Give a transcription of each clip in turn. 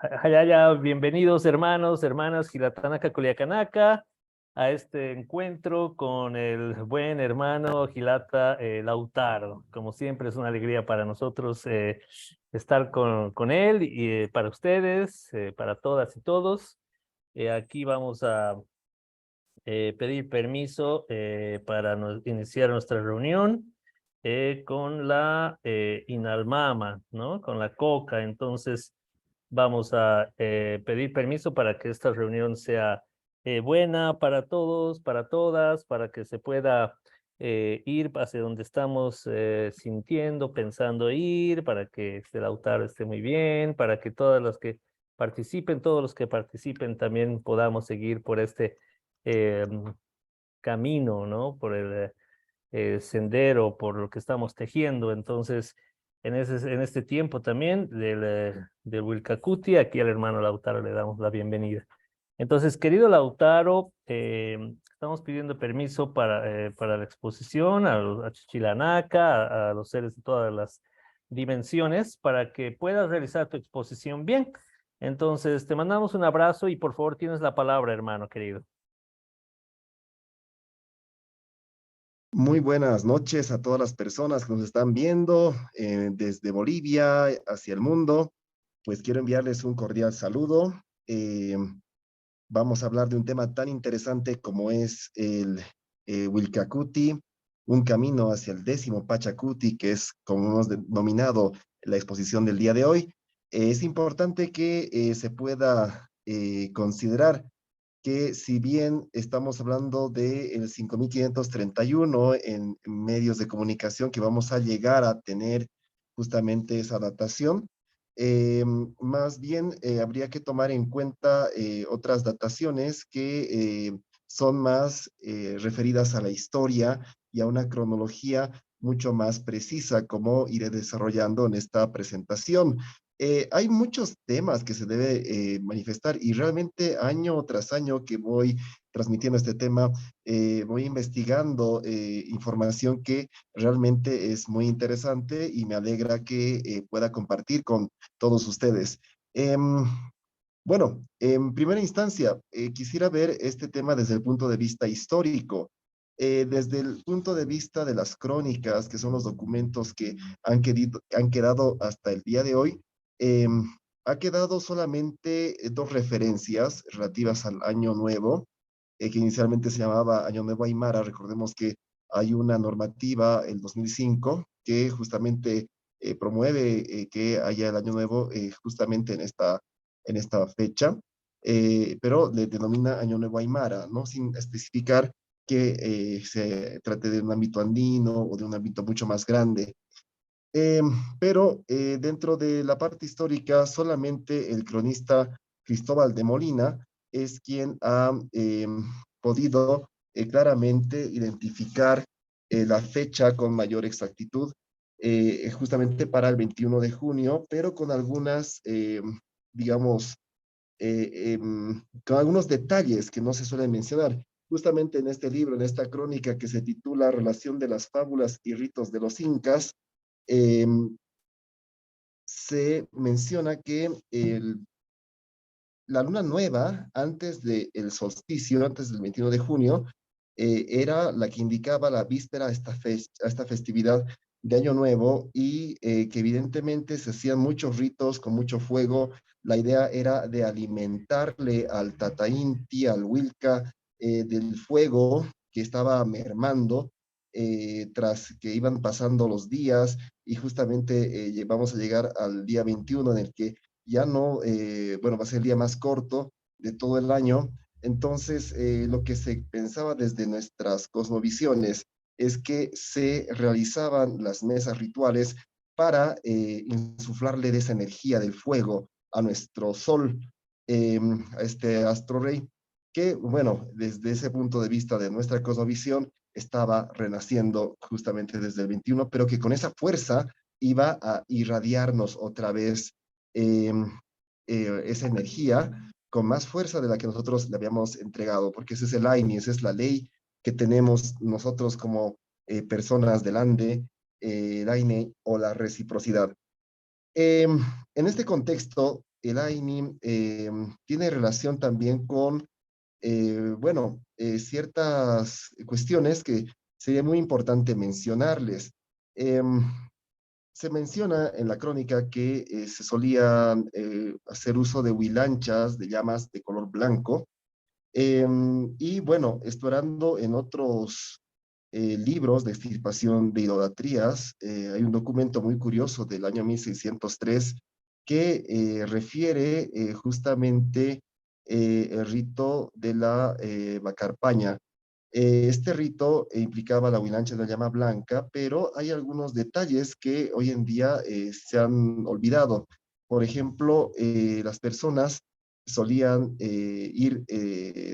Ya, bienvenidos hermanos, hermanas, Gilatanaka Culiacanaka, a este encuentro con el buen hermano Gilata Lautaro. Como siempre es una alegría para nosotros estar con él y para ustedes, para todas y todos. Aquí vamos a pedir permiso para iniciar nuestra reunión con la Inalmama, ¿no? Con la Coca. Entonces vamos a pedir permiso para que esta reunión sea buena para todos, para todas, para que se pueda ir hacia donde estamos sintiendo, pensando ir, para que este Lautaro esté muy bien, para que todos los que participen también podamos seguir por este eh, camino, ¿no? Por el sendero, por lo que estamos tejiendo. Entonces, en este tiempo también del Wilcacuti, aquí al hermano Lautaro le damos la bienvenida. Entonces, querido Lautaro, estamos pidiendo permiso para la exposición, a Chichilanaca, a los seres de todas las dimensiones, para que puedas realizar tu exposición bien. Entonces, te mandamos un abrazo y por favor tienes la palabra, hermano querido. Muy buenas noches a todas las personas que nos están viendo desde Bolivia hacia el mundo. Pues quiero enviarles un cordial saludo. Eh, Vamos a hablar de un tema tan interesante como es el Wilcacuti, un camino hacia el 10º Pachacuti, que es como hemos denominado la exposición del día de hoy. Es importante que se pueda considerar que si bien estamos hablando del 5531 en medios de comunicación que vamos a llegar a tener justamente esa datación, más bien habría que tomar en cuenta otras dataciones que son más referidas a la historia y a una cronología mucho más precisa, como iré desarrollando en esta presentación. Hay muchos temas que se debe manifestar y realmente año tras año que voy transmitiendo este tema, voy investigando información que realmente es muy interesante y me alegra que pueda compartir con todos ustedes. Bueno, en primera instancia, quisiera ver este tema desde el punto de vista histórico. Desde el punto de vista de las crónicas, que son los documentos que han quedado hasta el día de hoy, eh, ha quedado solamente dos referencias relativas al Año Nuevo, que inicialmente se llamaba Año Nuevo Aymara. Recordemos que hay una normativa, el 2005, que justamente promueve que haya el Año Nuevo justamente en esta fecha, pero le denomina Año Nuevo Aymara, ¿no? Sin especificar que se trate de un ámbito andino o de un ámbito mucho más grande. Eh, pero dentro de la parte histórica, solamente el cronista Cristóbal de Molina es quien ha podido claramente identificar la fecha con mayor exactitud, justamente para el 21 de junio, pero con algunas, digamos, con algunos detalles que no se suelen mencionar. Justamente en este libro, en esta crónica que se titula Relación de las fábulas y ritos de los incas, eh, se menciona que la luna nueva, antes del solsticio, antes del 21 de junio, era la que indicaba la víspera a esta festividad de Año Nuevo y que evidentemente se hacían muchos ritos con mucho fuego. La idea era de alimentarle al Tata Inti, al Wilca, del fuego que estaba mermando tras que iban pasando los días y justamente vamos a llegar al día 21 en el que ya no, bueno, va a ser el día más corto de todo el año. Entonces, lo que se pensaba desde nuestras cosmovisiones es que se realizaban las mesas rituales para insuflarle de esa energía del fuego a nuestro sol, a este astro rey, que, bueno, desde ese punto de vista de nuestra cosmovisión, estaba renaciendo justamente desde el 21, pero que con esa fuerza iba a irradiarnos otra vez eh, esa energía con más fuerza de la que nosotros le habíamos entregado, porque ese es el AINI, esa es la ley que tenemos nosotros como personas del ANDE, el AINE o la reciprocidad. En este contexto, el AINI tiene relación también con, bueno, ciertas cuestiones que sería muy importante mencionarles. Em, Se menciona en la crónica que se solía hacer uso de huilanchas de llamas de color blanco. Y bueno, explorando en otros libros de extirpación de idolatrías, hay un documento muy curioso del año 1603 que refiere justamente el rito de la Macarpaña. Este rito implicaba la huilancha de la llama blanca, pero hay algunos detalles que hoy en día se han olvidado. Por ejemplo, las personas solían ir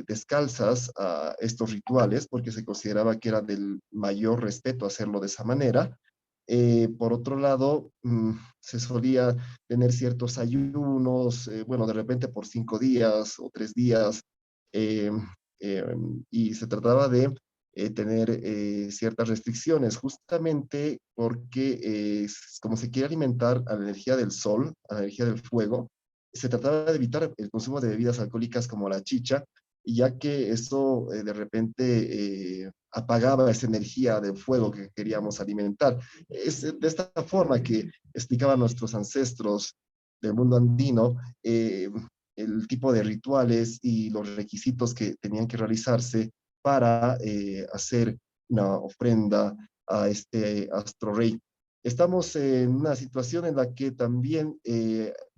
descalzas a estos rituales porque se consideraba que era del mayor respeto hacerlo de esa manera. Por otro lado, se solía tener ciertos ayunos, bueno, de repente por 5 días o 3 días, eh, eh, y se trataba de tener ciertas restricciones, justamente porque como se quiere alimentar a la energía del sol, a la energía del fuego, se trataba de evitar el consumo de bebidas alcohólicas como la chicha, ya que eso de repente apagaba esa energía del fuego que queríamos alimentar. Es de esta forma que explicaban nuestros ancestros del mundo andino el tipo de rituales y los requisitos que tenían que realizarse para hacer una ofrenda a este astro rey. Estamos en una situación en la que también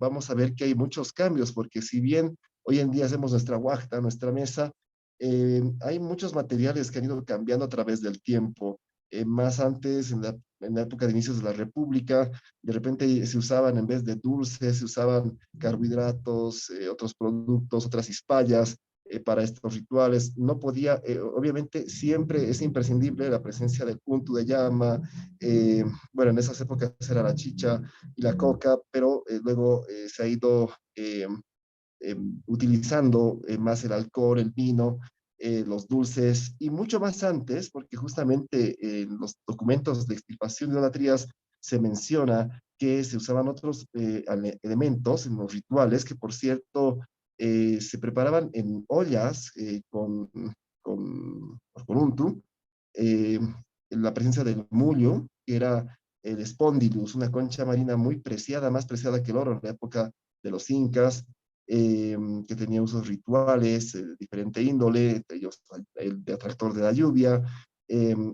vamos a ver que hay muchos cambios, porque si bien hoy en día hacemos nuestra huachta, nuestra mesa, hay muchos materiales que han ido cambiando a través del tiempo. Más antes, en la época de inicios de la República, de repente se usaban en vez de dulces, se usaban carbohidratos, otros productos, otras hispallas para estos rituales. No podía, obviamente siempre es imprescindible la presencia del punto de llama, bueno, en esas épocas era la chicha y la coca, pero luego se ha ido utilizando más el alcohol, el vino, los dulces y mucho más antes, porque justamente en los documentos de extirpación de idolatrías se menciona que se usaban otros elementos en los rituales que, por cierto, se preparaban en ollas con untu, eh, en la presencia del mullo, que era el spondylus, una concha marina muy preciada, más preciada que el oro en la época de los incas, que tenía usos rituales de diferente índole, entre ellos el de atractor de la lluvia.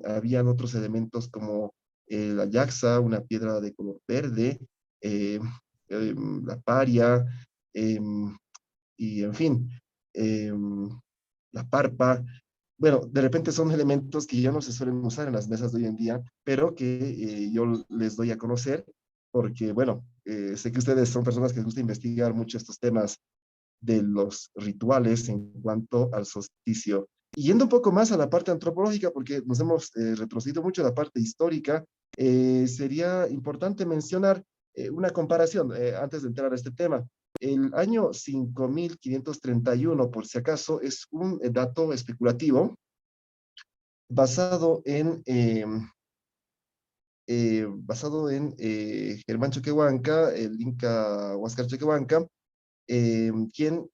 Habían otros elementos como la yaxa, una piedra de color verde, eh, la paria, eh, y en fin, la parpa. Bueno, de repente son elementos que ya no se suelen usar en las mesas de hoy en día, pero que yo les doy a conocer porque, bueno, sé que ustedes son personas que les gusta investigar mucho estos temas de los rituales en cuanto al solsticio. Y yendo un poco más a la parte antropológica, porque nos hemos retrocedido mucho a la parte histórica, sería importante mencionar una comparación antes de entrar a este tema. El año 5531, por si acaso, es un dato especulativo basado en Germán Choquehuanca, el Inca Huáscar Choquehuanca, quien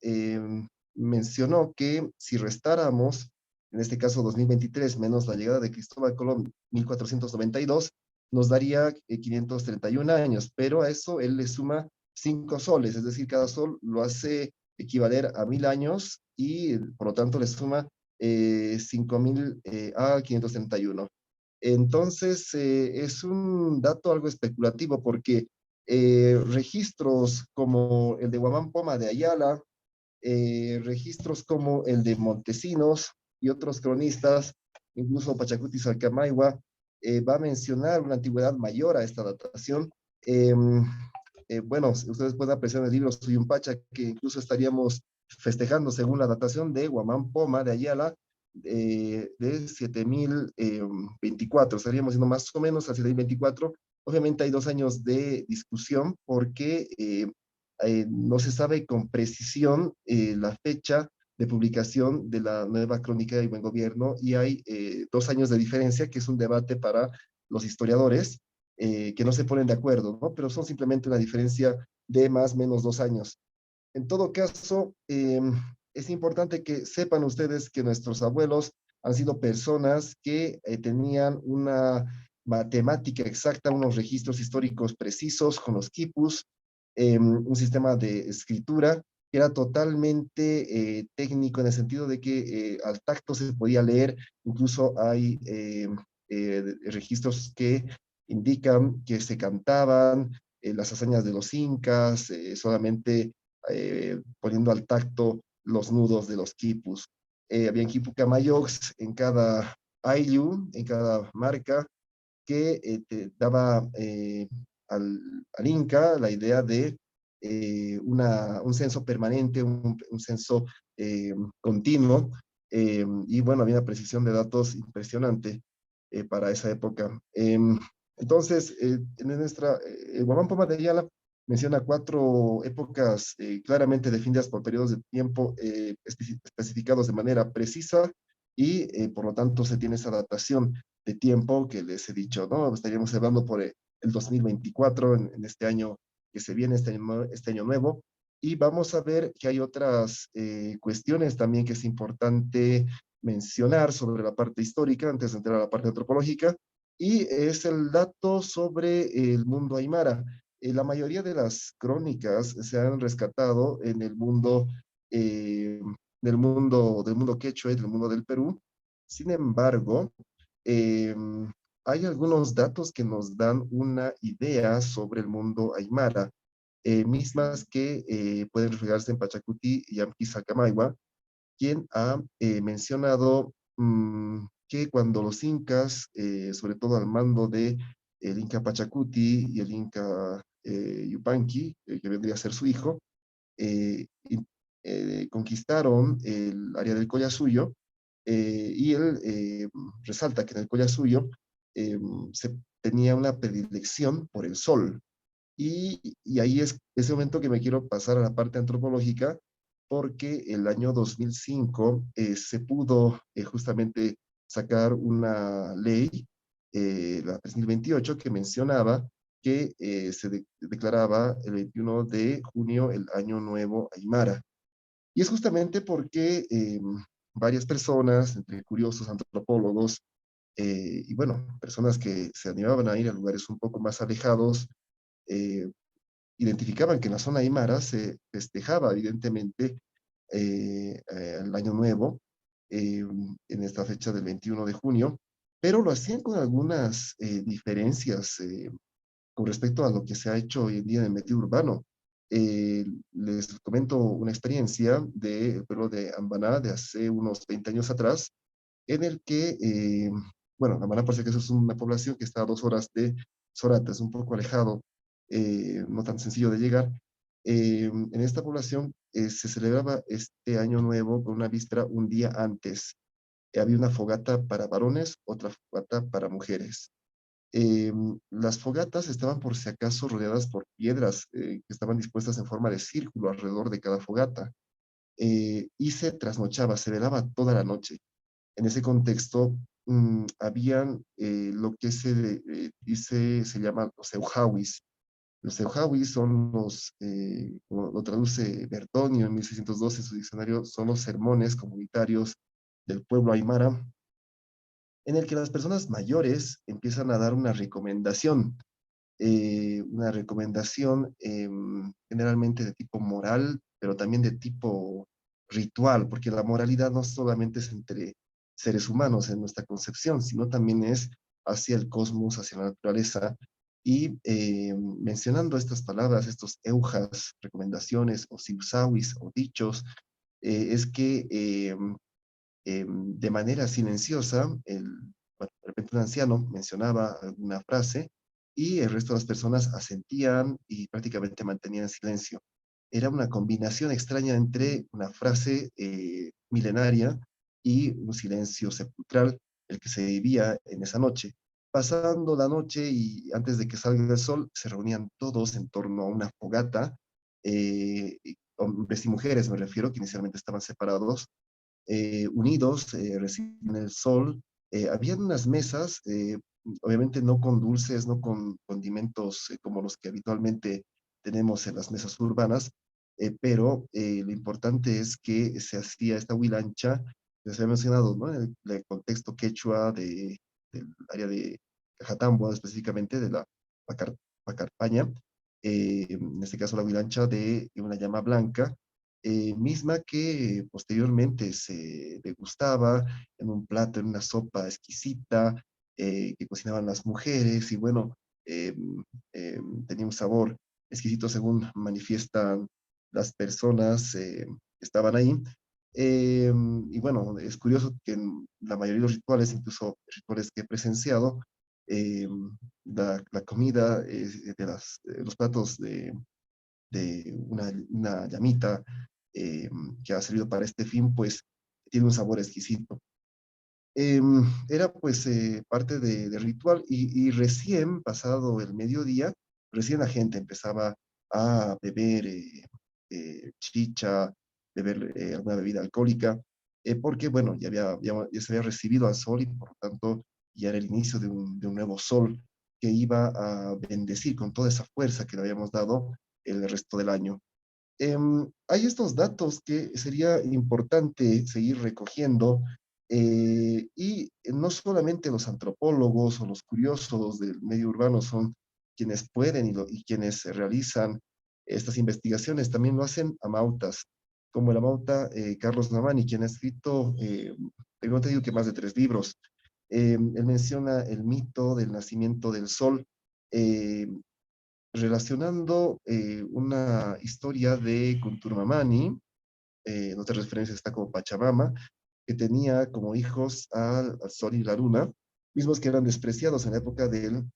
mencionó que si restáramos, en este caso 2023, menos la llegada de Cristóbal Colón, 1492, nos daría 531 años, pero a eso él le suma 5 soles, es decir, cada sol lo hace equivaler a 1000 años y por lo tanto le suma 5000 a 531. Entonces, es un dato algo especulativo porque registros como el de Huamán Poma de Ayala, registros como el de Montesinos y otros cronistas, incluso Pachacuti Salcamayhua, va a mencionar una antigüedad mayor a esta datación. Eh, bueno, ustedes pueden apreciar en el libro Soy un Pacha que incluso estaríamos festejando según la datación de Huamán Poma de Ayala, de 7024, estaríamos yendo más o menos a 7024. Obviamente hay 2 años de discusión porque no se sabe con precisión la fecha de publicación de la nueva crónica de buen gobierno y hay 2 años de diferencia, que es un debate para los historiadores que no se ponen de acuerdo, ¿no? Pero son simplemente una diferencia de más o menos 2 años. En todo caso, es importante que sepan ustedes que nuestros abuelos han sido personas que tenían una matemática exacta, unos registros históricos precisos con los quipus, un sistema de escritura que era totalmente técnico en el sentido de que al tacto se podía leer, incluso hay registros que indican que se cantaban las hazañas de los incas, solamente poniendo al tacto los nudos de los quipus. Habían quipu camayox en cada ayllu, en cada marca, que te daba al Inca la idea de un censo permanente, un censo continuo, y bueno, había una precisión de datos impresionante para esa época. Entonces, en nuestra, Guamán Poma de Ayala menciona cuatro épocas claramente definidas por periodos de tiempo especificados de manera precisa y por lo tanto se tiene esa datación de tiempo que les he dicho, ¿no? Estaríamos hablando por el 2024, en este año que se viene, este año nuevo, y vamos a ver que hay otras cuestiones también que es importante mencionar sobre la parte histórica antes de entrar a la parte antropológica, y es el dato sobre el mundo aymara. La mayoría de las crónicas se han rescatado en el mundo, del mundo quechua y del mundo del Perú. Sin embargo, eh, hay algunos datos que nos dan una idea sobre el mundo aymara, mismas que pueden reflejarse en Pachacuti y Amquisacamaigua, quien ha mencionado que cuando los incas, sobre todo al mando de el Inca Pachacuti y el Inca Yupanqui, que vendría a ser su hijo, conquistaron el área del Collasuyo, y él resalta que en el Collasuyo eh, se tenía una predilección por el sol. Y ahí es ese momento que me quiero pasar a la parte antropológica, porque el año 2005 se pudo justamente sacar una ley, la 3028, que mencionaba que declaraba el 21 de junio el Año Nuevo Aymara. Y es justamente porque varias personas, entre curiosos, antropólogos, y bueno, personas que se animaban a ir a lugares un poco más alejados, eh, identificaban que en la zona aymara se festejaba evidentemente el Año Nuevo en esta fecha del 21 de junio, pero lo hacían con algunas diferencias con respecto a lo que se ha hecho hoy en día en el medio urbano. Les comento una experiencia del pueblo de Ambaná de hace unos 20 años atrás, en el que, bueno, Ambaná parece que eso es una población que está a 2 horas de Sorata, es un poco alejado, no tan sencillo de llegar. En esta población se celebraba este año nuevo con una víspera un día antes. Había una fogata para varones, otra fogata para mujeres. Las fogatas estaban por si acaso rodeadas por piedras que estaban dispuestas en forma de círculo alrededor de cada fogata, y se trasnochaba, se velaba toda la noche. En ese contexto, habían lo que se llama los euhawis. Los euhawis son como lo traduce Bertonio en 1612 en su diccionario, son los sermones comunitarios del pueblo aymara, en el que las personas mayores empiezan a dar una recomendación generalmente de tipo moral, pero también de tipo ritual, porque la moralidad no solamente es entre seres humanos en nuestra concepción, sino también es hacia el cosmos, hacia la naturaleza. Y mencionando estas palabras, estos eujas, recomendaciones o siusawis o dichos, es que de manera silenciosa, de repente un anciano mencionaba alguna frase y el resto de las personas asentían y prácticamente mantenían silencio. Era una combinación extraña entre una frase milenaria y un silencio sepulcral, el que se vivía en esa noche. Pasando la noche y antes de que salga el sol, se reunían todos en torno a una fogata, hombres y mujeres me refiero, que inicialmente estaban separados, unidos, reciben el sol. Habían unas mesas, obviamente no con dulces, no con condimentos como los que habitualmente tenemos en las mesas urbanas, pero lo importante es que se hacía esta huilancha, les había mencionado, ¿no? El contexto quechua del área de Cajatambo, específicamente de la Pacar, Pacarpaña, en este caso la huilancha de una llama blanca, misma que posteriormente se degustaba en un plato, en una sopa exquisita, que cocinaban las mujeres, y bueno, eh, tenía un sabor exquisito según manifiestan las personas que estaban ahí. Y bueno, es curioso que en la mayoría de los rituales, incluso rituales que he presenciado, eh, la comida los platos de una llamita que ha servido para este fin, pues tiene un sabor exquisito. Era pues parte del ritual y recién pasado el mediodía, recién la gente empezaba a beber chicha, beber alguna bebida alcohólica, porque bueno, ya se había recibido al sol y por lo tanto ya era el inicio de un nuevo sol que iba a bendecir con toda esa fuerza que le habíamos dado el resto del año. Hay estos datos que sería importante seguir recogiendo y no solamente los antropólogos o los curiosos del medio urbano son quienes pueden y quienes realizan estas investigaciones, también lo hacen amautas, como el amauta Carlos Namani, quien ha escrito, tengo entendido que más de 3 libros. Él menciona el mito del nacimiento del sol, eh, relacionando una historia de Kunturmamani, en otras referencias está como Pachamama, que tenía como hijos al sol y la luna, mismos que eran despreciados en la época del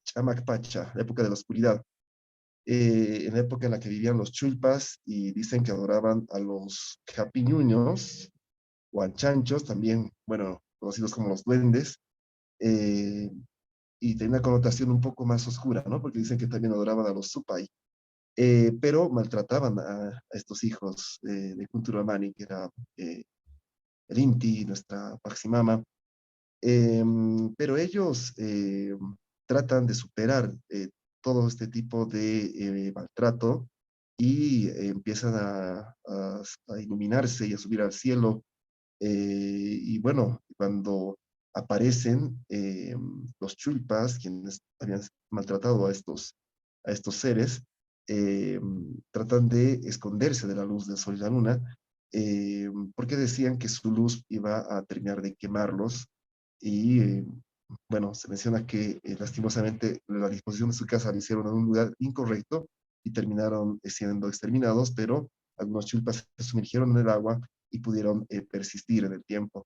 Chamac Pacha, la época de la oscuridad, en la época en la que vivían los chulpas y dicen que adoraban a los japiñuños o anchanchos, también, bueno, conocidos como los duendes, eh, y tiene una connotación un poco más oscura, ¿no? Porque dicen que también adoraban a los supai, pero maltrataban a estos hijos de Kunturamani, que era el Inti, nuestra Paximama, pero ellos tratan de superar todo este tipo de maltrato y empiezan a iluminarse y a subir al cielo. Y bueno, cuando aparecen los chulpas, quienes habían maltratado a estos seres, eh, tratan de esconderse de la luz del sol y la luna, porque decían que su luz iba a terminar de quemarlos. Y bueno, se menciona que lastimosamente la disposición de su casa la hicieron en un lugar incorrecto y terminaron siendo exterminados, pero algunos chulpas se sumergieron en el agua y pudieron persistir en el tiempo.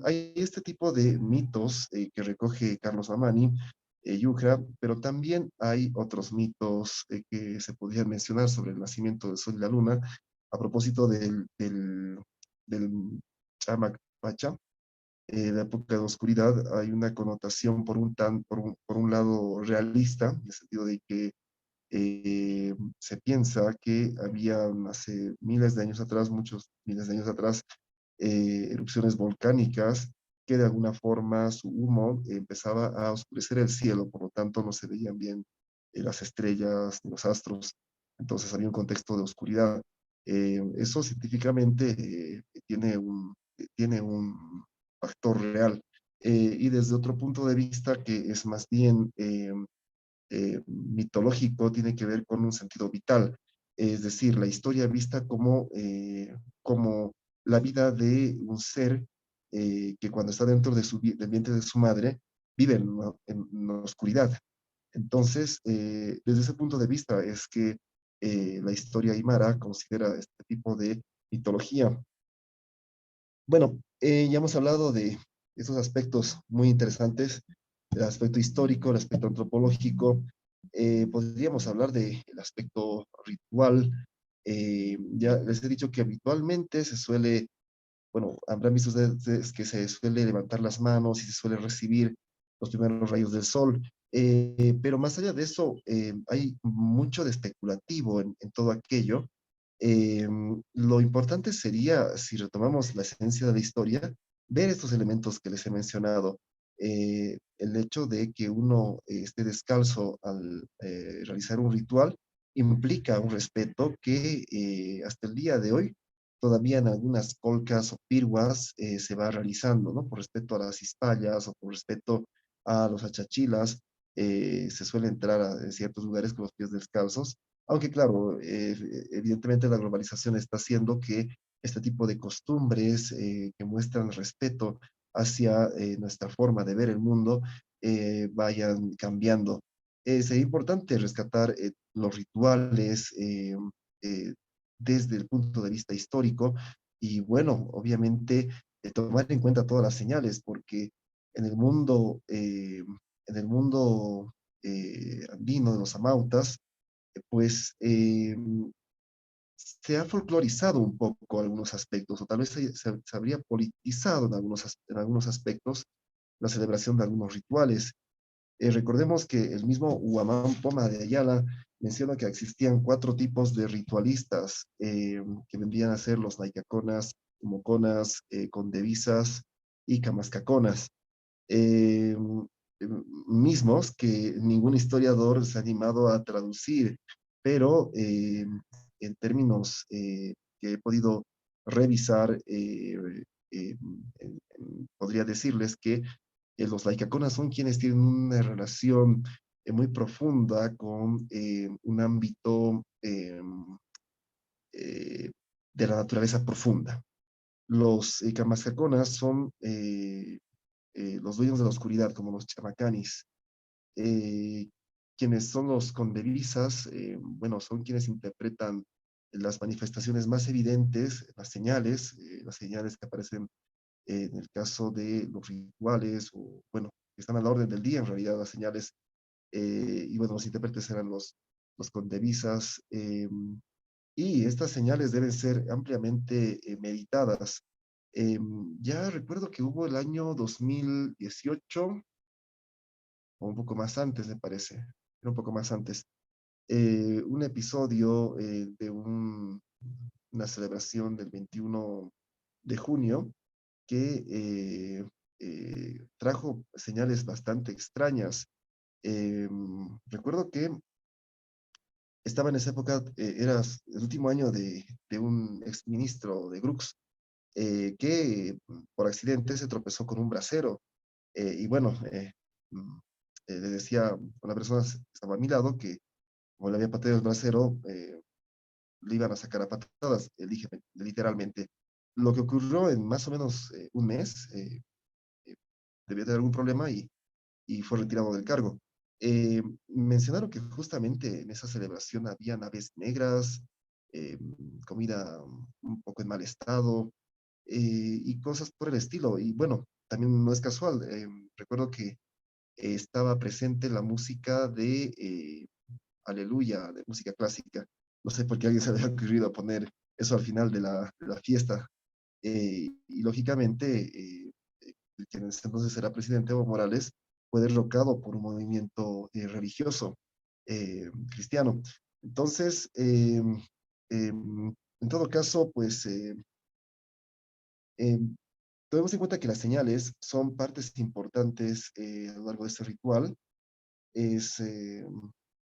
Hay este tipo de mitos que recoge Carlos Amani, Yucra, pero también hay otros mitos que se podrían mencionar sobre el nacimiento del sol y la luna a propósito del Chamac Pacha, la época de oscuridad. Hay una connotación por un lado realista, en el sentido de que se piensa que había hace miles de años atrás, muchos miles de años atrás, erupciones volcánicas que de alguna forma su humo empezaba a oscurecer el cielo, por lo tanto no se veían bien las estrellas ni los astros, entonces había un contexto de oscuridad. Eso científicamente tiene un factor real. Y desde otro punto de vista que es más bien mitológico, tiene que ver con un sentido vital, es decir, la historia vista como la vida de un ser que cuando está dentro del vientre de su madre vive en la oscuridad. Entonces, desde ese punto de vista es que la historia aymara considera este tipo de mitología. Bueno, ya hemos hablado de esos aspectos muy interesantes, el aspecto histórico, el aspecto antropológico. Podríamos hablar del aspecto ritual. Ya les he dicho que habitualmente se suele, bueno, habrán visto ustedes que se suele levantar las manos y se suele recibir los primeros rayos del sol. Pero más allá de eso, hay mucho de especulativo en todo aquello. Lo importante sería, si retomamos la esencia de la historia, ver estos elementos que les he mencionado. El hecho de que uno esté descalzo al realizar un ritual implica un respeto que hasta el día de hoy todavía en algunas colcas o pirguas se va realizando, ¿no? Por respeto a las hispallas o por respeto a los achachilas, se suele entrar en ciertos lugares con los pies descalzos, aunque claro, evidentemente la globalización está haciendo que este tipo de costumbres que muestran respeto hacia nuestra forma de ver el mundo vayan cambiando. Sería importante rescatar los rituales eh, desde el punto de vista histórico y bueno, obviamente tomar en cuenta todas las señales, porque en el mundo, en el mundo andino de los amautas, pues se ha folclorizado un poco algunos aspectos, o tal vez se habría politizado en algunos aspectos la celebración de algunos rituales. Recordemos que el mismo Huamán Poma de Ayala menciona que existían cuatro tipos de ritualistas que vendrían a ser los naicaconas, moconas, condevisas y camascaconas, eh, mismos que ningún historiador se ha animado a traducir, pero en términos que he podido revisar, podría decirles que los laicaconas son quienes tienen una relación muy profunda con un ámbito eh, de la naturaleza profunda. Los camascaconas son los dueños de la oscuridad, como los chamacanis. Eh, quienes son los condevisas, bueno, son quienes interpretan las manifestaciones más evidentes, las señales que aparecen en el caso de los rituales, o bueno, que están a la orden del día, en realidad las señales, y bueno, los intérpretes eran los condevisas, y estas señales deben ser ampliamente meditadas. Ya recuerdo que hubo el año 2018, o un poco más antes, me parece, era un poco más antes, un episodio de una celebración del 21 de junio que trajo señales bastante extrañas. Recuerdo que estaba en esa época, era el último año de un exministro de Grux, que por accidente se tropezó con un brasero. Y bueno, mm, le decía a una persona que estaba a mi lado que como le había pateado el brasero, le iban a sacar a patadas, literalmente. Lo que ocurrió en más o menos un mes, eh, debió tener algún problema y fue retirado del cargo. Mencionaron que justamente en esa celebración había aves negras, eh, comida un poco en mal estado y cosas por el estilo. Y bueno, también no es casual. Recuerdo que estaba presente la música de Aleluya, de música clásica. No sé por qué alguien se había ocurrido poner eso al final de la fiesta. Y lógicamente, el que en ese entonces era presidente, Evo Morales, fue derrocado por un movimiento religioso cristiano. Entonces, en todo caso, pues eh, tenemos en cuenta que las señales son partes importantes a lo largo de este ritual. Es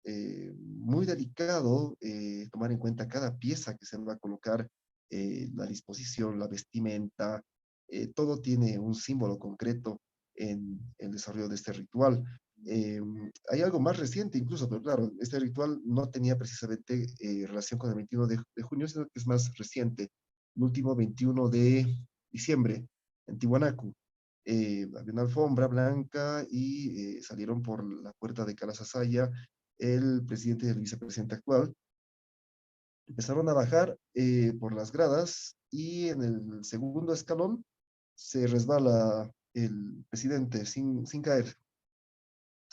muy delicado tomar en cuenta cada pieza que se va a colocar, la disposición, la vestimenta, todo tiene un símbolo concreto en el desarrollo de este ritual. Eh, hay algo más reciente incluso, pero claro, este ritual no tenía precisamente relación con el 21 de junio, sino que es más reciente, el último 21 de diciembre, en Tiwanaku. Había una alfombra blanca y salieron por la puerta de Calasasaya el presidente y el vicepresidente actual. Empezaron a bajar por las gradas y en el segundo escalón se resbala el presidente sin caer.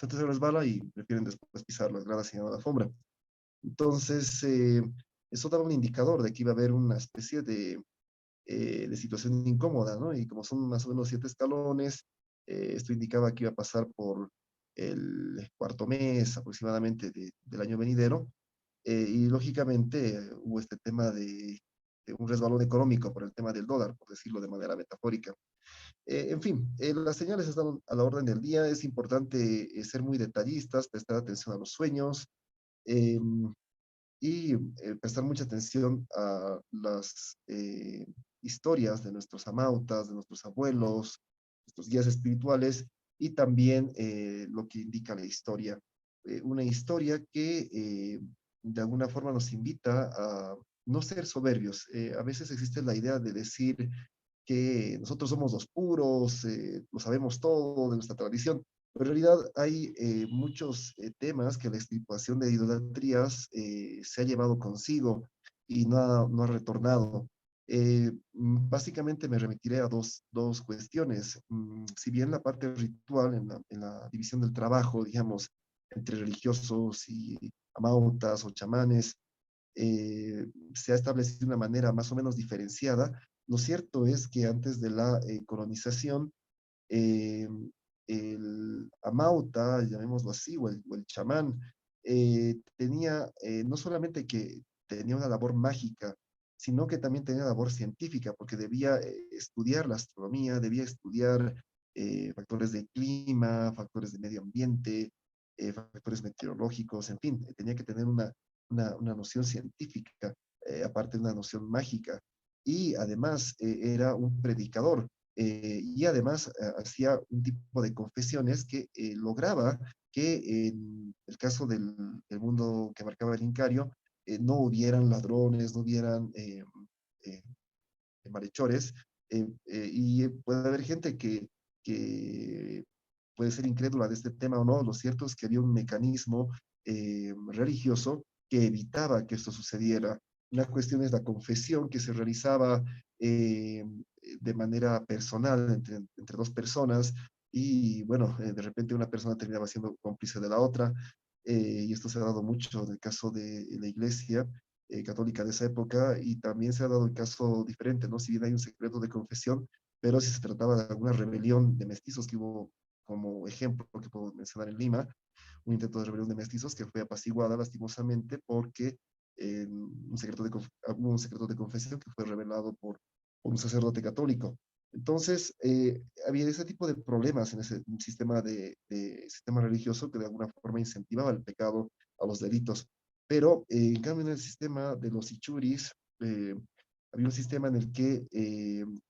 Antes se resbala y prefieren después pisar las gradas y no la alfombra. Entonces, eso daba un indicador de que iba a haber una especie de situación incómoda, ¿no? Y como son más o menos 7 escalones, esto indicaba que iba a pasar por el cuarto mes aproximadamente del año venidero, y lógicamente hubo este tema de un resbalón económico por el tema del dólar, por decirlo de manera metafórica. En fin, las señales están a la orden del día, es importante ser muy detallistas, prestar atención a los sueños, eh, y prestar mucha atención a las historias de nuestros amautas, de nuestros abuelos, nuestros guías espirituales, y también lo que indica la historia. Una historia que de alguna forma nos invita a no ser soberbios. A veces existe la idea de decir que nosotros somos los puros, lo sabemos todo de nuestra tradición, pero en realidad hay muchos temas que la extirpación de idolatrías se ha llevado consigo y no ha retornado. Básicamente me remitiré a dos cuestiones. Si bien la parte ritual en la división del trabajo, digamos, entre religiosos y amautas o chamanes, se ha establecido de una manera más o menos diferenciada. Lo cierto es que antes de la colonización, eh, el amauta, llamémoslo así, o el chamán, tenía no solamente que tenía una labor mágica, sino que también tenía labor científica, porque debía estudiar la astronomía, debía estudiar factores de clima, factores de medio ambiente, factores meteorológicos, en fin, tenía que tener una noción científica, aparte de una noción mágica. Y además era un predicador, y además hacía un tipo de confesiones que lograba que en el caso del mundo que marcaba el Incario, no hubieran ladrones, no hubieran eh, malhechores, y puede haber gente que puede ser incrédula de este tema o no. Lo cierto es que había un mecanismo religioso que evitaba que esto sucediera. Una cuestión es la confesión que se realizaba de manera personal entre dos personas, y bueno, de repente una persona terminaba siendo cómplice de la otra, y esto se ha dado mucho en el caso de la iglesia católica de esa época, y también se ha dado el caso diferente, ¿no? Si bien hay un secreto de confesión, pero si se trataba de alguna rebelión de mestizos que hubo, como ejemplo que puedo mencionar en Lima, un intento de rebelión de mestizos que fue apaciguada lastimosamente porque hubo un secreto de confesión que fue revelado por un sacerdote católico. Entonces, había ese tipo de problemas en ese sistema religioso que de alguna forma incentivaba el pecado, a los delitos. Pero, en cambio, en el sistema de los Ichuris, eh, había un sistema en el que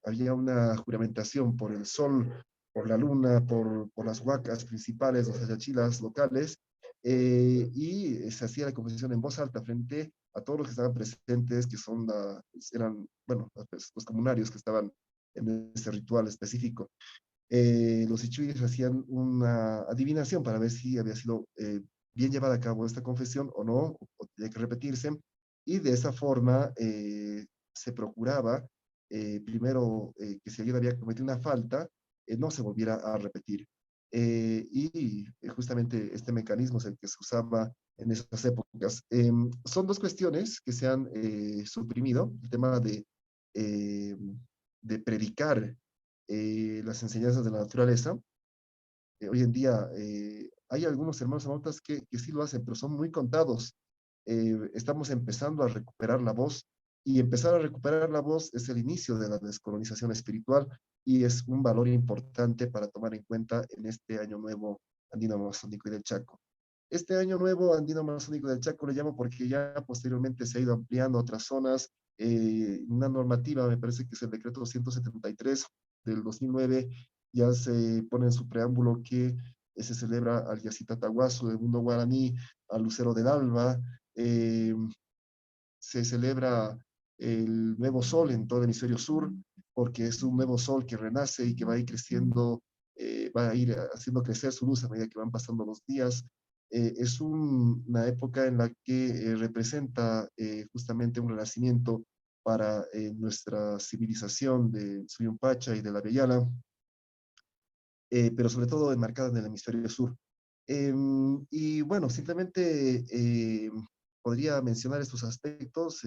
había una juramentación por el sol, por la luna, por las huacas principales, los ayachilas locales, y se hacía la confesión en voz alta frente a todos los que estaban presentes, que eran, bueno, los comunarios que estaban en ese ritual específico. Los Ichuis hacían una adivinación para ver si había sido bien llevada a cabo esta confesión o no, o tenía que repetirse, y de esa forma se procuraba, primero, que si alguien había cometido una falta, no se volviera a repetir. Y justamente este mecanismo es el que se usaba en esas épocas. Son dos cuestiones que se han suprimido: el tema eh, de predicar las enseñanzas de la naturaleza. Hoy en día hay algunos hermanos amautas que sí lo hacen, pero son muy contados. Estamos empezando a recuperar la voz, y empezar a recuperar la voz es el inicio de la descolonización espiritual, y es un valor importante para tomar en cuenta en este año nuevo andino amazónico y del Chaco. Este año nuevo andino amazónico del Chaco lo llamo porque ya posteriormente se ha ido ampliando a otras zonas. Una normativa, me parece que es el decreto 173 del 2009, ya se pone en su preámbulo que se celebra al Yacita Tahuasu del mundo guaraní, al Lucero del Alba. Se celebra el nuevo sol en todo el hemisferio sur, porque es un nuevo sol que renace y que va a ir creciendo, va a ir haciendo crecer su luz a medida que van pasando los días. Es una época en la que representa justamente un renacimiento para nuestra civilización de Suyumpacha y de la Bellala, pero sobre todo enmarcada en el hemisferio sur. Y bueno, simplemente podría mencionar estos aspectos.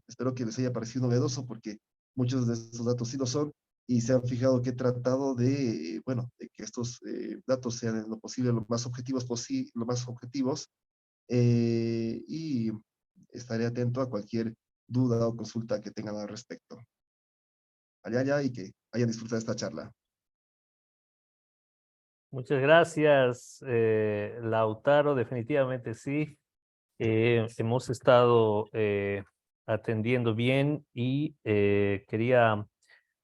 Espero que les haya parecido novedoso, porque muchos de estos datos sí lo son, y se han fijado que he tratado de, bueno, de que estos datos sean en lo posible lo más objetivos, y estaré atento a cualquier duda o consulta que tengan al respecto. Allá, y que hayan disfrutado esta charla. Muchas gracias, Lautaro, definitivamente sí. Hemos estado atendiendo bien y quería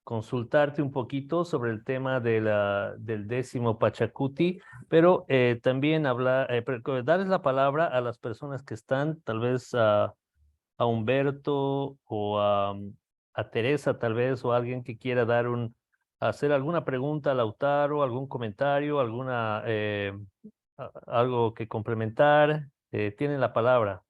consultarte un poquito sobre el tema de del 10º Pachacuti, pero también darles la palabra a las personas que están, tal vez a Humberto o a Teresa, tal vez, o alguien que quiera hacer alguna pregunta a Lautaro, algún comentario, algo que complementar. Tienen la palabra.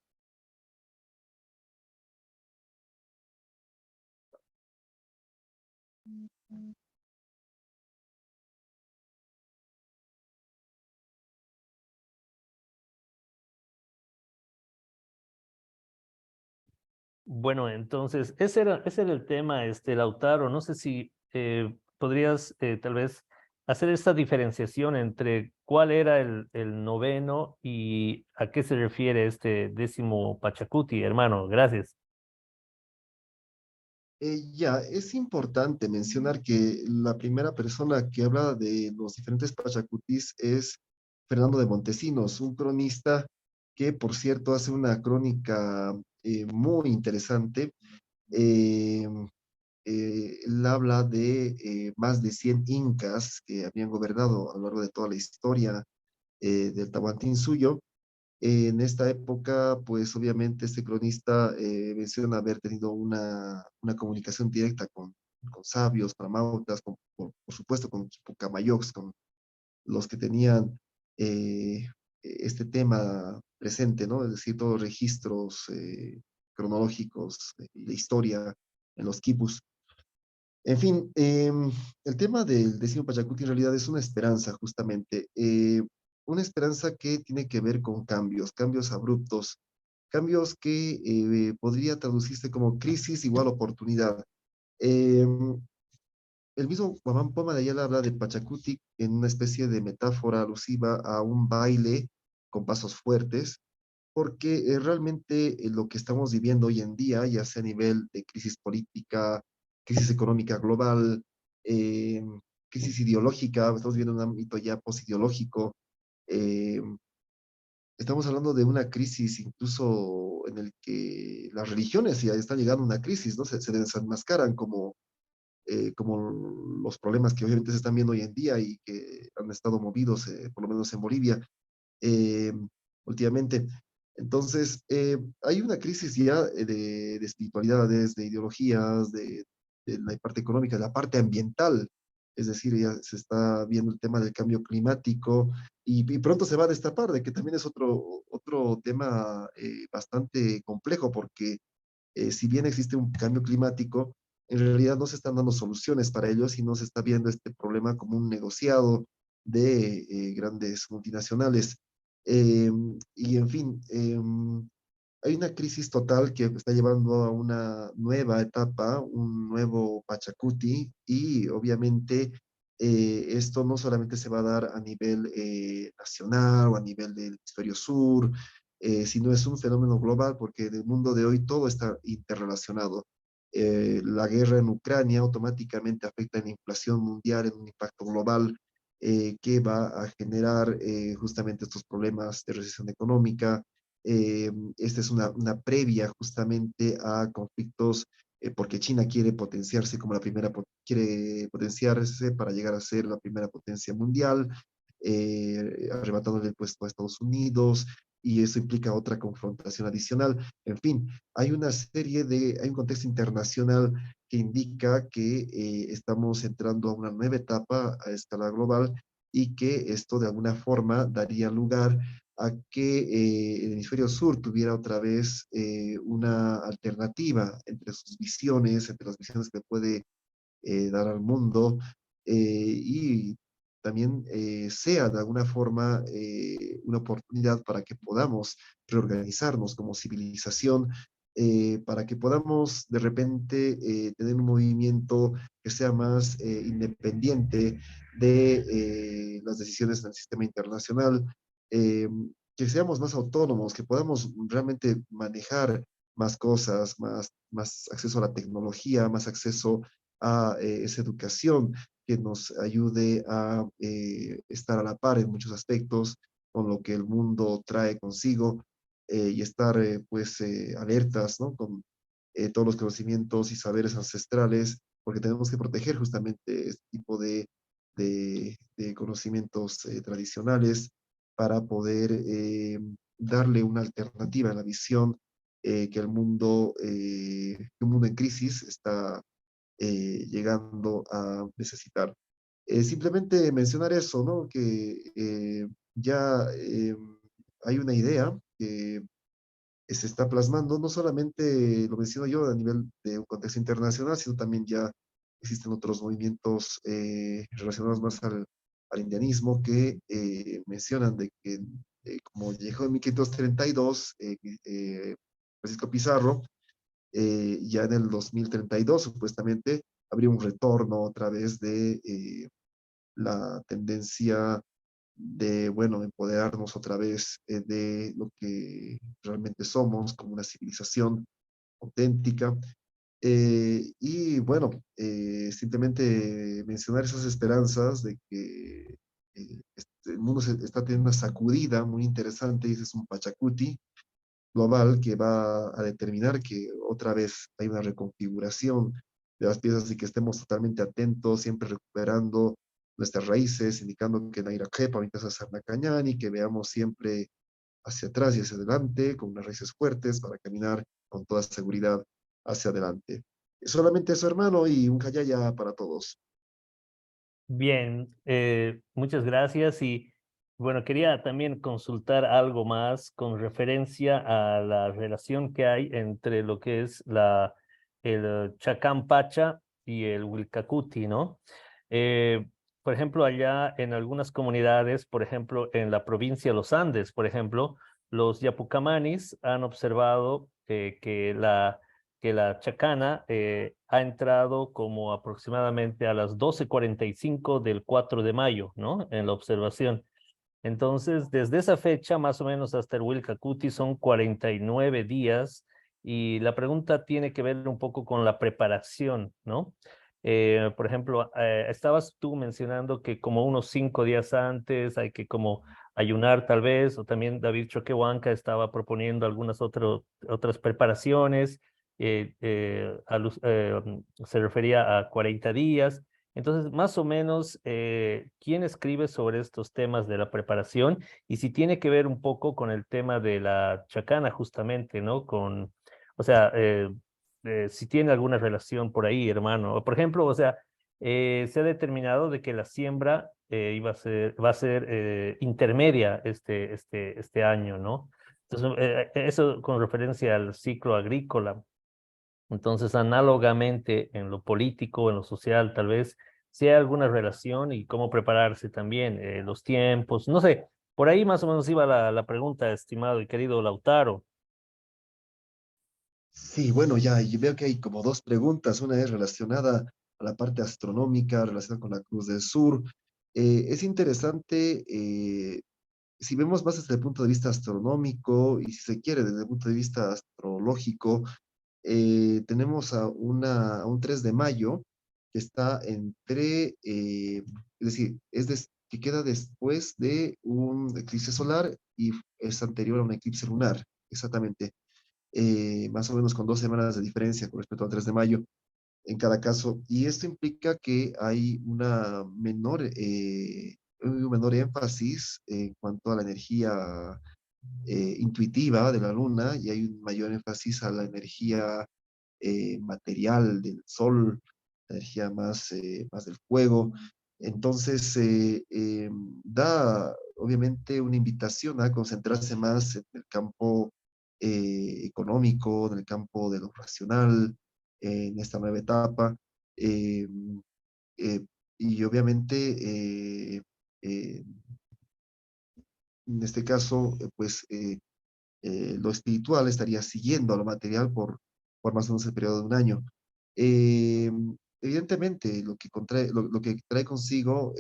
Bueno, entonces, ese era el tema, Lautaro. No sé si podrías tal vez hacer esta diferenciación entre cuál era el noveno y a qué se refiere este 10º Pachacuti, hermano. Gracias. Ya, es importante mencionar que la primera persona que habla de los diferentes Pachacutis es Fernando de Montesinos, un cronista que, por cierto, hace una crónica muy interesante. Eh, Él habla de más de 100 incas que habían gobernado a lo largo de toda la historia del Tahuantinsuyo. En esta época, pues obviamente este cronista menciona haber tenido una comunicación directa con sabios, pramautas, por supuesto con pucamayocs, con los que tenían este tema presente, ¿no? Es decir, todos los registros cronológicos de historia en los quipus. En fin, el tema del décimo Pachacuti en realidad es una esperanza, justamente. Una esperanza que tiene que ver con cambios, cambios abruptos, cambios que podría traducirse como crisis igual oportunidad. Eh, el mismo Guamán Poma de Ayala habla de Pachacuti en una especie de metáfora alusiva a un baile con pasos fuertes, porque realmente lo que estamos viviendo hoy en día, ya sea a nivel de crisis política, crisis económica global, eh, crisis ideológica, estamos viviendo un ámbito ya posideológico, eh, estamos hablando de una crisis incluso en el que las religiones ya están llegando a una crisis, ¿no? Se desenmascaran como los problemas que obviamente se están viendo hoy en día y que han estado movidos, por lo menos en Bolivia, eh, últimamente. Entonces, hay una crisis ya de espiritualidades, de ideologías, de la parte económica, de la parte ambiental. Es decir, ya se está viendo el tema del cambio climático y pronto se va a destapar, de que también es otro tema bastante complejo, porque si bien existe un cambio climático, en realidad no se están dando soluciones para ello, sino se está viendo este problema como un negociado de grandes multinacionales. Eh, y en fin, hay una crisis total que está llevando a una nueva etapa, un nuevo Pachacuti, y obviamente esto no solamente se va a dar a nivel nacional o a nivel del hemisferio sur, sino es un fenómeno global porque en el mundo de hoy todo está interrelacionado. La guerra en Ucrania automáticamente afecta en la inflación mundial, en un impacto global que va a generar justamente estos problemas de recesión económica. Esta es una previa justamente a conflictos porque China quiere potenciarse como quiere potenciarse para llegar a ser la primera potencia mundial, arrebatándole el puesto a Estados Unidos, y eso implica otra confrontación adicional. En fin, hay un contexto internacional que indica que estamos entrando a una nueva etapa a escala global y que esto de alguna forma daría lugar a que el hemisferio sur tuviera otra vez una alternativa entre las visiones que puede dar al mundo y también sea de alguna forma una oportunidad para que podamos reorganizarnos como civilización, para que podamos de repente tener un movimiento que sea más independiente de las decisiones del sistema internacional, eh, que seamos más autónomos, que podamos realmente manejar más cosas, más acceso a la tecnología, más acceso a esa educación que nos ayude a estar a la par en muchos aspectos con lo que el mundo trae consigo. y estar pues alertas, ¿no? Con todos los conocimientos y saberes ancestrales, porque tenemos que proteger justamente este tipo de conocimientos tradicionales para poder darle una alternativa a la visión que que un mundo en crisis está llegando a necesitar. Simplemente mencionar eso, ¿no? Que ya hay una idea que se está plasmando, no solamente lo menciono yo a nivel de un contexto internacional, sino también ya existen otros movimientos relacionados más al indianismo que mencionan de que como llegó en 1532, Francisco Pizarro, ya en el 2032 supuestamente habría un retorno otra vez de la tendencia de, bueno, empoderarnos otra vez de lo que realmente somos como una civilización auténtica. Y bueno, simplemente mencionar esas esperanzas de que el mundo está teniendo una sacudida muy interesante, y ese es un Pachacuti global que va a determinar que otra vez hay una reconfiguración de las piezas y que estemos totalmente atentos, siempre recuperando nuestras raíces, indicando que Naira Kepa, ahorita es Cañán, y que veamos siempre hacia atrás y hacia adelante con unas raíces fuertes para caminar con toda seguridad hacia adelante. Solamente eso, hermano, y un callaya para todos. Bien, muchas gracias y bueno, quería también consultar algo más con referencia a la relación que hay entre lo que es el Chacán Pacha y el Wilcacuti, ¿no? Eh, por ejemplo, allá en algunas comunidades, por ejemplo, en la provincia de los Andes, por ejemplo, los Yapucamanis han observado que la chacana ha entrado como aproximadamente a las 12:45 del 4 de mayo, ¿no? En la observación. Entonces, desde esa fecha, más o menos hasta el Wilcacuti, son 49 días y la pregunta tiene que ver un poco con la preparación, ¿no? Por ejemplo, estabas tú mencionando que como unos 5 días antes hay que como ayunar tal vez, o también David Choquehuanca estaba proponiendo algunas otras preparaciones, se refería a 40 días. Entonces, más o menos, ¿quién escribe sobre estos temas de la preparación? Y si tiene que ver un poco con el tema de la chacana, justamente, ¿no? O sea, si tiene alguna relación por ahí, hermano. Por ejemplo, o sea, se ha determinado de que la siembra va a ser intermedia este año, ¿no? Entonces, eso con referencia al ciclo agrícola. Entonces, análogamente en lo político, en lo social, tal vez, si hay alguna relación y cómo prepararse también, los tiempos, no sé, por ahí más o menos iba la pregunta, estimado y querido Lautaro. Sí, bueno, ya, y veo que hay como dos preguntas. Una es relacionada a la parte astronómica, relacionada con la Cruz del Sur. Es interesante, si vemos más desde el punto de vista astronómico y si se quiere desde el punto de vista astrológico, tenemos a un 3 de mayo que está entre, es decir, que queda después de un eclipse solar y es anterior a un eclipse lunar, exactamente, más o menos con 2 semanas de diferencia con respecto al 3 de mayo en cada caso. Y esto implica que hay un menor énfasis en cuanto a la energía intuitiva de la luna y hay un mayor énfasis a la energía material del sol, la energía más del fuego. Entonces, da obviamente una invitación a concentrarse más en el campo económico, en el campo de lo racional, en esta nueva etapa. eh, eh, y obviamente, en este caso, lo espiritual estaría siguiendo a lo material por más o menos el periodo de un año. Eh, Evidentemente, lo que trae consigo,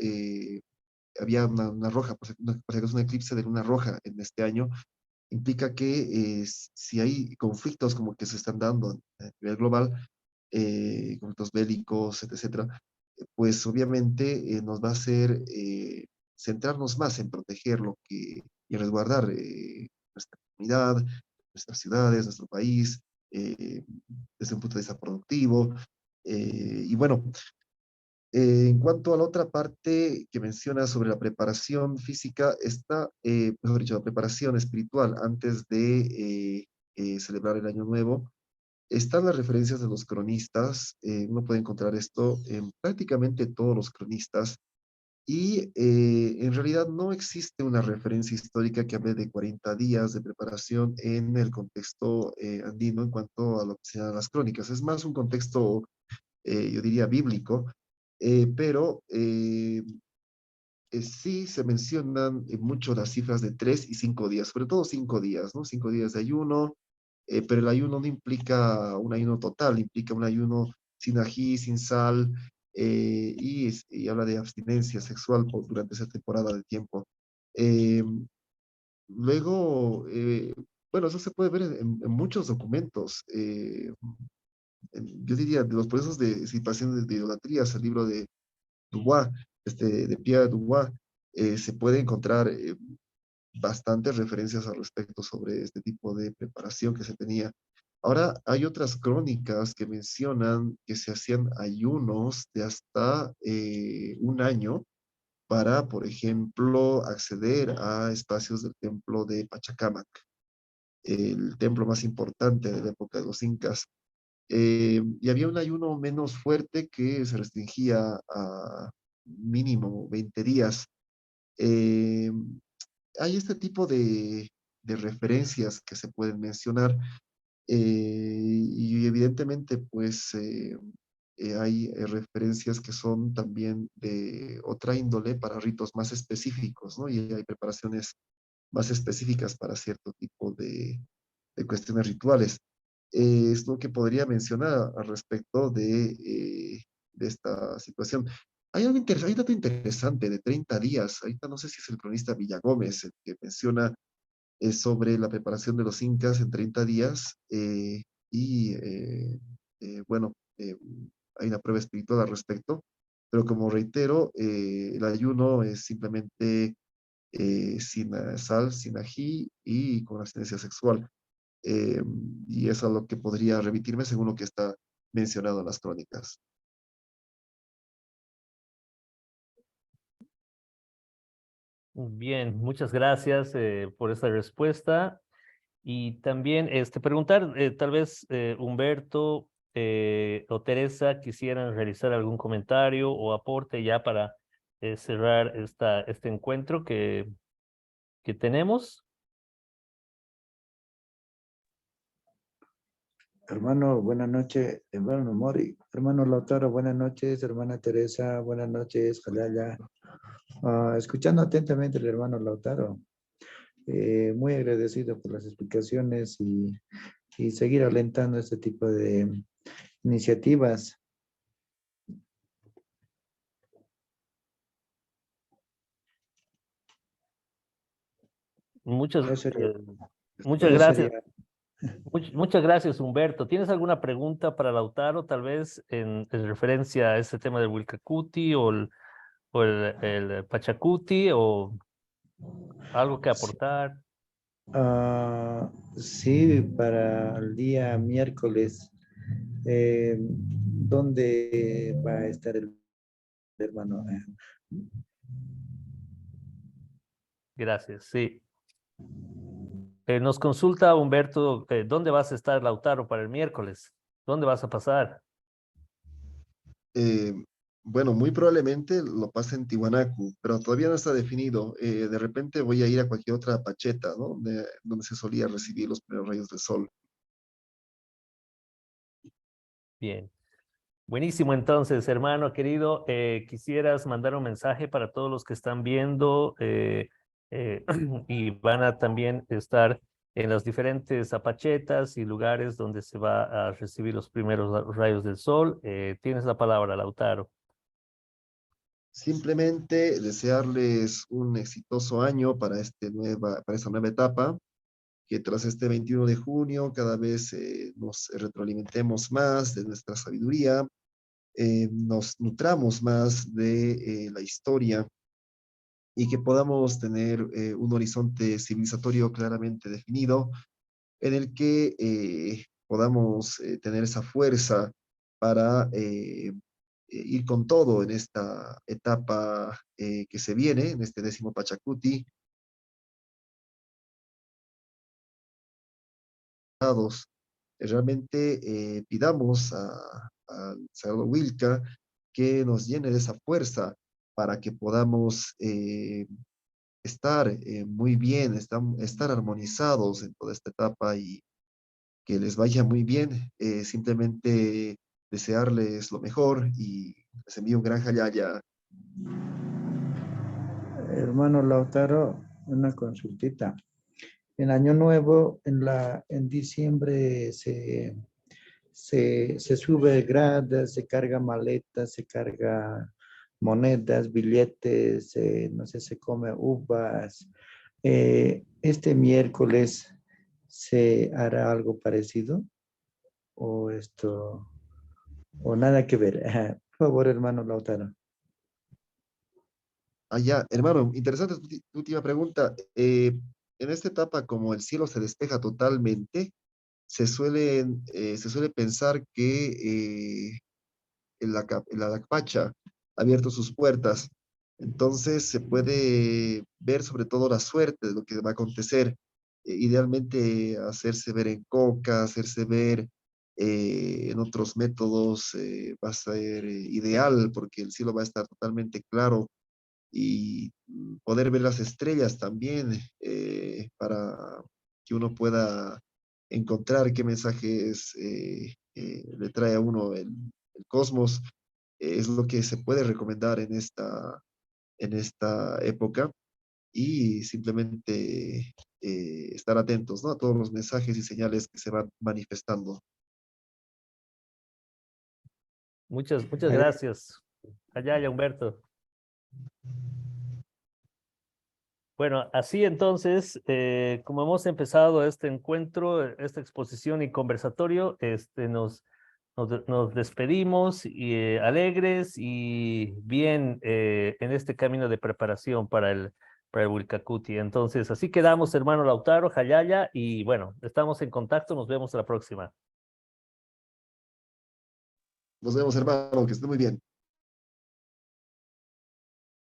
había una roja, por si acaso un eclipse de luna roja en este año, implica que si hay conflictos como que se están dando a nivel global, conflictos bélicos, etcétera, pues obviamente nos va a hacer centrarnos más en proteger y resguardar comunidad, nuestras ciudades, nuestro país, desde un punto de vista productivo. Y bueno, en cuanto a la otra parte que menciona sobre la preparación física, está, mejor dicho, la preparación espiritual antes de celebrar el Año Nuevo. Están las referencias de los cronistas, uno puede encontrar esto en prácticamente todos los cronistas, y en realidad no existe una referencia histórica que hable de 40 días de preparación en el contexto andino en cuanto a lo que sean las crónicas. Es más un contexto, yo diría, bíblico, pero sí se mencionan mucho las cifras de 3 y 5 días, sobre todo 5 días, ¿no? 5 días de ayuno, pero el ayuno no implica un ayuno total, implica un ayuno sin ají, sin sal, y habla de abstinencia sexual durante esa temporada de tiempo. Eh, luego, bueno, eso se puede ver en muchos documentos. Yo diría, de los procesos de situaciones de idolatrías, el libro de Dubois, de Pierre Dubois, se puede encontrar bastantes referencias al respecto sobre este tipo de preparación que se tenía. Ahora, hay otras crónicas que mencionan que se hacían ayunos de hasta un año para, por ejemplo, acceder a espacios del templo de Pachacamac, el templo más importante de la época de los incas. Y había un ayuno menos fuerte que se restringía a mínimo 20 días. Eh, hay este tipo de referencias que se pueden mencionar, y evidentemente pues hay referencias que son también de otra índole para ritos más específicos, ¿no? Y hay preparaciones más específicas para cierto tipo de cuestiones rituales. Es lo que podría mencionar al respecto de esta situación. Hay un dato interesante de 30 días. Ahorita no sé si es el cronista Villagómez el que menciona sobre la preparación de los incas en 30 días. Y bueno, hay una prueba espiritual al respecto. Pero como reitero, el ayuno es simplemente sin sal, sin ají y con abstinencia sexual. Eh, y es a lo que podría remitirme según lo que está mencionado en las crónicas. Bien, muchas gracias por esa respuesta. Y también preguntar, tal vez Humberto o Teresa quisieran realizar algún comentario o aporte ya para cerrar este encuentro que tenemos. Hermano, buenas noches, hermano Mori, hermano Lautaro, buenas noches, hermana Teresa, buenas noches, Jalaya. Escuchando atentamente al hermano Lautaro, muy agradecido por las explicaciones y seguir alentando este tipo de iniciativas. Muchas, Ya sería, muchas ya gracias. sería. Muchas gracias, Humberto. ¿Tienes alguna pregunta para Lautaro, tal vez en referencia a este tema del Wilcacuti o el Pachacuti o algo que Sí, aportar? sí, para el día miércoles, ¿dónde va a estar el hermano? Gracias, sí. Nos consulta Humberto, ¿dónde vas a estar, Lautaro, para el miércoles? ¿Dónde vas a pasar? Eh, bueno, muy probablemente lo pase en Tiwanaku, pero todavía no está definido. De repente voy a ir a cualquier otra pacheta, ¿no? Donde se solía recibir los primeros rayos del sol. Bien. Buenísimo, entonces, hermano querido, quisieras mandar un mensaje para todos los que están viendo y van a también estar en las diferentes apachetas y lugares donde se va a recibir los primeros rayos del sol. Tienes la palabra, Lautaro. Simplemente desearles un exitoso año para, para esta nueva etapa, que tras este 21 de junio cada vez nos retroalimentemos más de nuestra sabiduría, nos nutramos más de la historia y que podamos tener un horizonte civilizatorio claramente definido en el que podamos tener esa fuerza para ir con todo en esta etapa que se viene, en este 10º Pachacuti. Realmente pidamos al Sagrado Wilca que nos llene de esa fuerza para que podamos estar muy bien, estar armonizados en toda esta etapa y que les vaya muy bien. Simplemente desearles lo mejor y les envío un gran jayaya. Hermano Lautaro, una consultita. En Año Nuevo, en diciembre se sube gradas, se carga maletas, se carga monedas, billetes, no sé, se come uvas. Este miércoles se hará algo parecido o o nada que ver. Por favor, hermano Lautaro. Ya, hermano, interesante tu última pregunta. En esta etapa, como el cielo se despeja totalmente, se suele pensar que el Alacapacha ha abierto sus puertas. Entonces se puede ver sobre todo la suerte de lo que va a acontecer. Idealmente hacerse ver en coca, hacerse ver en otros métodos va a ser ideal porque el cielo va a estar totalmente claro y poder ver las estrellas también para que uno pueda encontrar qué mensajes le trae a uno el cosmos. Es lo que se puede recomendar en esta época y simplemente estar atentos, ¿no? A todos los mensajes y señales que se van manifestando. Muchas Allá. gracias. Allá, Humberto. Bueno, así entonces, como hemos empezado este encuentro, esta exposición y conversatorio, nos despedimos y, alegres y bien en este camino de preparación para el Wilcacuti. Entonces, así quedamos, hermano Lautaro, Jayaya, y bueno, estamos en contacto, nos vemos la próxima. Nos vemos, hermano, que esté muy bien.